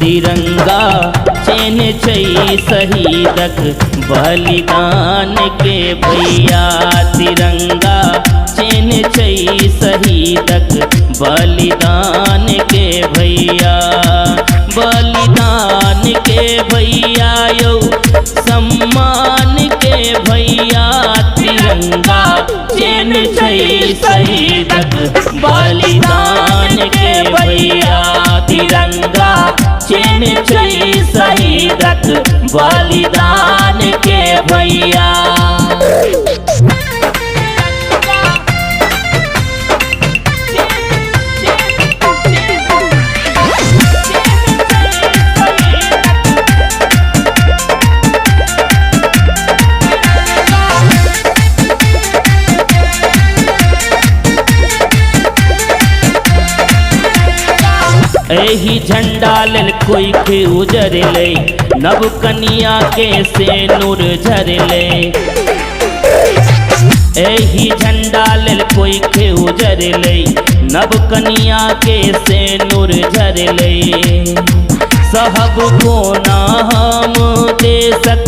तिरंगा चैन छै शहीदक बलिदान के भैया। तिरंगा चैन छै शहीदक बलिदान के भैया। बलिदान के भैया यौ सम्मान के भैया। तिरंगा चैन छै शहीदक बलिदान के भैया। तिरंगा चैन छै शहीदक बलिदान के भैया। एही झंडा लेल कोई के उजरले, नव कनिया के सेनुर झरले। एही झंडा लेल कोई के उजरले, नव कनिया के सेनुर झरले। सहब कोना हम देशक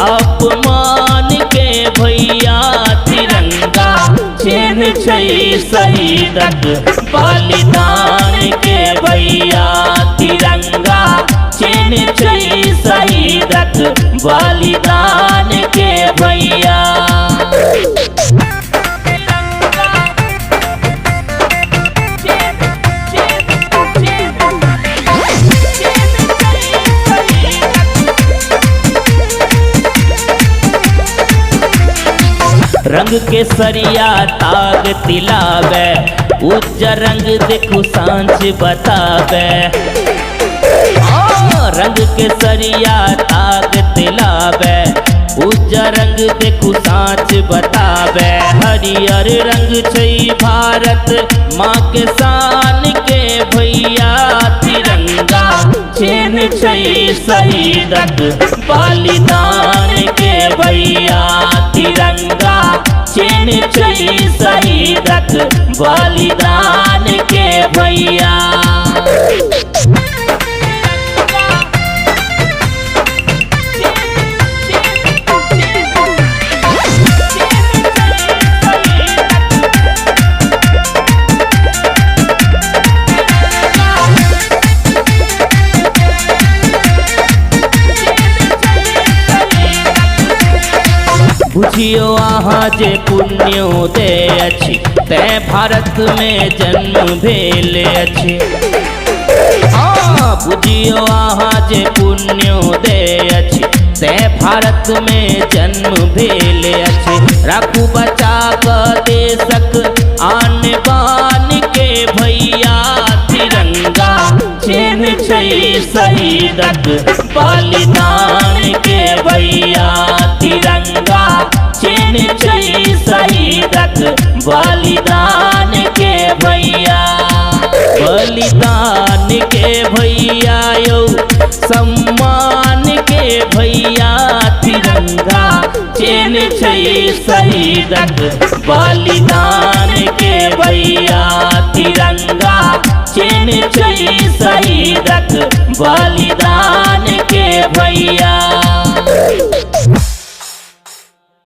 अपमान के भैया। तिरंगा चैन छै शहीदक बलिदान के भैया। तिरंगा चैन छै शहीदक बलिदान के भैया। रंग के सरिया ताग तिलावे, उज्जर रंग देखो सांझ बतावे। रंग के सरिया ताग तिलावे, उज्जर रंग देखो सांझ बतावे। हरियर रंग छै भारत माँ के शान के भैया। तिरंगा चैन छै शहीदक बलिदान के भैया। तिरंगा चैन छै शहीदक बलिदान के भैया। बुझियो अहाँ जे पुण्योदय अछि, तैं भारत में जन्म भेल अछि। बुझियो अहाँ जे पुण्योदय अछि, तैं भारत में जन्म भेल अछि। राखू बचा कऽ देशक आन बान के भैया। तिरंगा चैन छै शहीदक बलिदान के भैया। तिरंगा चैन छै शहीदक बलिदान के भैया। बलिदान के भैया यौ सम्मान के भैया। तिरंगा चैन छै शहीदक बलिदान के भैया। तिरंगा चैन छै शहीदक बलिदान